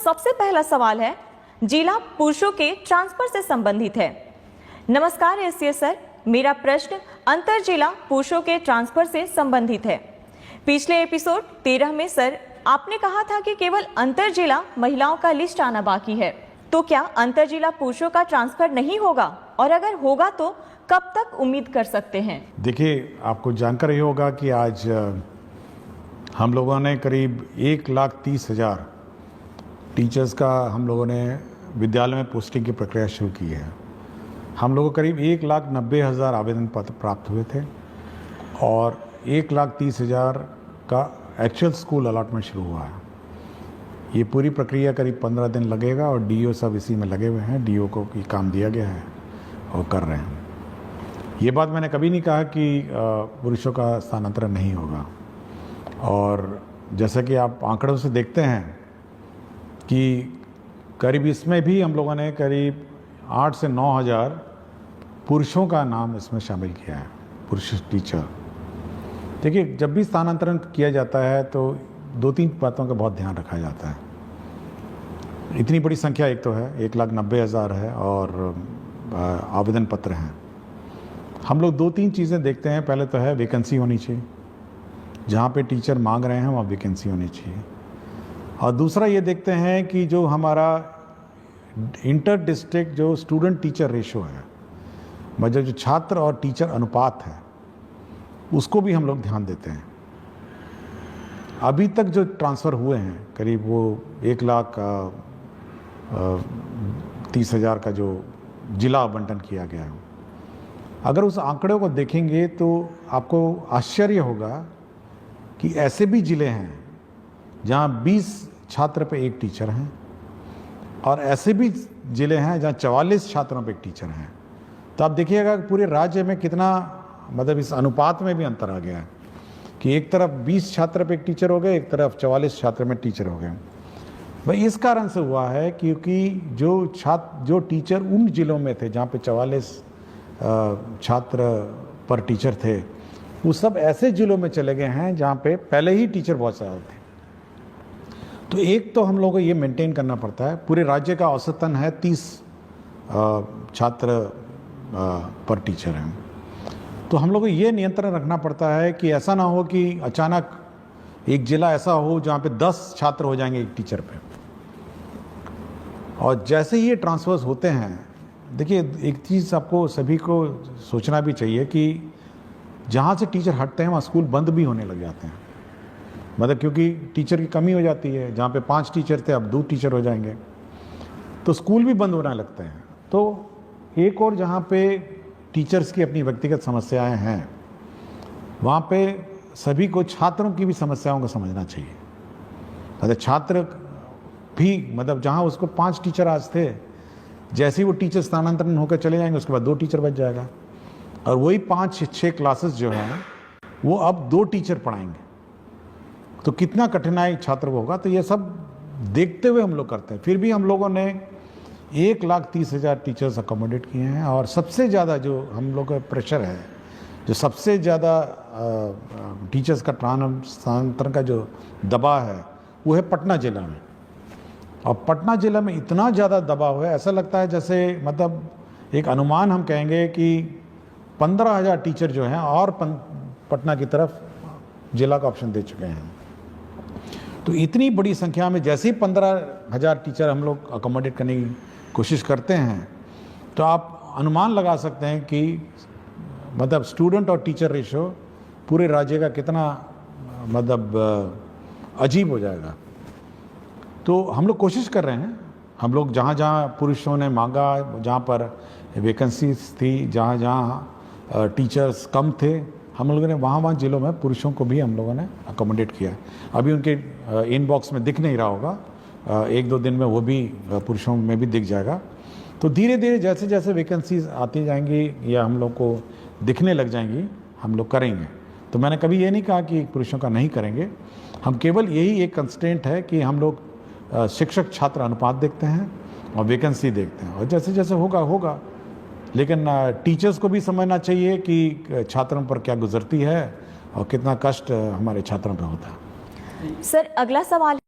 सबसे पहला सवाल है, जिला पुरुषों के ट्रांसफर से संबंधित है। नमस्कार एससीएस सर, मेरा प्रश्न अंतर जिला पुरुषों के ट्रांसफर से संबंधित है। पिछले एपिसोड 13 में सर आपने कहा था कि केवल अंतर जिला महिलाओं का लिस्ट आना बाकी है, तो क्या अंतर जिला पुरुषों का ट्रांसफर नहीं होगा, और अगर होगा तो कब तक उम्मीद कर सकते हैं? देखिए, आपको जानकर ये होगा कि आज हम लोगों ने करीब 1,30,000 टीचर्स का हम लोगों ने विद्यालय में पोस्टिंग की प्रक्रिया शुरू की है। हम लोगों को करीब 1,90,000 आवेदन पत्र प्राप्त हुए थे और 1,30,000 का एक्चुअल स्कूल अलॉटमेंट शुरू हुआ है। ये पूरी प्रक्रिया करीब 15 दिन लगेगा और डीओ सब इसी में लगे हुए हैं। डीओ को ये काम दिया गया है और कर रहे हैं। ये बात मैंने कभी नहीं कहा कि पुरुषों का स्थानांतरण नहीं होगा, और जैसा कि आप आंकड़ों से देखते हैं कि करीब इसमें भी हम लोगों ने करीब 8 से 9,000 पुरुषों का नाम इसमें शामिल किया है, पुरुष टीचर। देखिए, जब भी स्थानांतरण किया जाता है तो 2-3 बातों का बहुत ध्यान रखा जाता है। इतनी बड़ी संख्या एक तो है, 1,90,000 है और आवेदन पत्र हैं। हम लोग 2-3 चीज़ें देखते हैं। पहले तो है वैकेंसी होनी चाहिए, जहाँ पे टीचर मांग रहे हैं वहाँ वैकेंसी होनी चाहिए। और दूसरा ये देखते हैं कि जो हमारा इंटर डिस्ट्रिक्ट जो स्टूडेंट टीचर रेशो है, मतलब जो छात्र और टीचर अनुपात है, उसको भी हम लोग ध्यान देते हैं। अभी तक जो ट्रांसफ़र हुए हैं करीब वो 1,30,000 का जो जिला आवंटन किया गया है, अगर उस आंकड़े को देखेंगे तो आपको आश्चर्य होगा कि ऐसे भी ज़िले हैं जहाँ 20 छात्र पे एक टीचर हैं, और ऐसे भी ज़िले हैं जहाँ 44 छात्रों पे एक टीचर हैं। तो आप देखिएगा कि पूरे राज्य में कितना, मतलब इस अनुपात में भी अंतर आ गया है कि एक तरफ 20 छात्र पे एक टीचर हो गए, एक तरफ 44 छात्र में टीचर हो गए। भाई इस कारण से हुआ है क्योंकि जो टीचर उन ज़िलों में थे जहाँ पे 44 छात्र पर टीचर थे, वो सब ऐसे ज़िलों में चले गए हैं जहाँ पे पहले ही टीचर बहुत ज़्यादा थे। तो एक तो हम लोगों को ये मेंटेन करना पड़ता है। पूरे राज्य का औसतन है 30 छात्र पर टीचर हैं। तो हम लोग को ये नियंत्रण रखना पड़ता है कि ऐसा ना हो कि अचानक एक ज़िला ऐसा हो जहाँ पे 10 छात्र हो जाएंगे एक टीचर पे। और जैसे ही ये ट्रांसफर्स होते हैं, देखिए एक चीज़ आपको सभी को सोचना भी चाहिए कि जहाँ से टीचर हटते हैं वहाँ स्कूल बंद भी होने लग जाते हैं। मतलब क्योंकि टीचर की कमी हो जाती है, जहाँ पे 5 टीचर थे अब 2 टीचर हो जाएंगे, तो स्कूल भी बंद होने लगते हैं। तो एक और जहाँ पे टीचर्स की अपनी व्यक्तिगत समस्याएं हैं, वहाँ पे सभी को छात्रों की भी समस्याओं को समझना चाहिए। मतलब छात्र भी, मतलब जहाँ उसको 5 टीचर आज थे, जैसे ही वो टीचर स्थानांतरण होकर चले जाएंगे उसके बाद 2 टीचर बच जाएगा, और वही 5-6 क्लासेस जो हैं वो अब 2 टीचर पढ़ाएंगे। तो कितना कठिनाई छात्र को होगा। तो ये सब देखते हुए हम लोग करते हैं। फिर भी हम लोगों ने 1,30,000 टीचर्स अकोमोडेट किए हैं, और सबसे ज़्यादा जो हम लोग का प्रेशर है, जो सबसे ज़्यादा टीचर्स का स्थानांतरण का जो दबाव है, वो है पटना ज़िला में। और पटना ज़िला में इतना ज़्यादा दबाव है, ऐसा लगता है जैसे, मतलब एक अनुमान हम कहेंगे कि 15,000 टीचर जो हैं और पटना की तरफ जिला का ऑप्शन दे चुके हैं। तो इतनी बड़ी संख्या में जैसे ही 15,000 टीचर हम लोग अकोमोडेट करने की कोशिश करते हैं, तो आप अनुमान लगा सकते हैं कि मतलब स्टूडेंट और टीचर रेशो पूरे राज्य का कितना मतलब अजीब हो जाएगा। तो हम लोग कोशिश कर रहे हैं। हम लोग जहाँ जहाँ पुरुषों ने मांगा, जहाँ पर वैकेंसीज थी, जहाँ जहाँ टीचर्स कम थे, हम लोगों ने वहाँ ज़िलों में पुरुषों को भी हम लोगों ने अकोमोडेट किया। अभी उनके इनबॉक्स में दिख नहीं रहा होगा, 1-2 दिन में वो भी पुरुषों में भी दिख जाएगा। तो धीरे धीरे जैसे जैसे वैकेंसीज आती जाएंगी या हम लोग को दिखने लग जाएंगी, हम लोग करेंगे। तो मैंने कभी ये नहीं कहा कि पुरुषों का नहीं करेंगे। हम केवल यही एक कंस्ट्रेंट है कि हम लोग शिक्षक छात्र अनुपात देखते हैं और वैकेंसी देखते हैं, और जैसे जैसे होगा। लेकिन टीचर्स को भी समझना चाहिए कि छात्रों पर क्या गुजरती है और कितना कष्ट हमारे छात्रों पर होता है। सर, अगला सवाल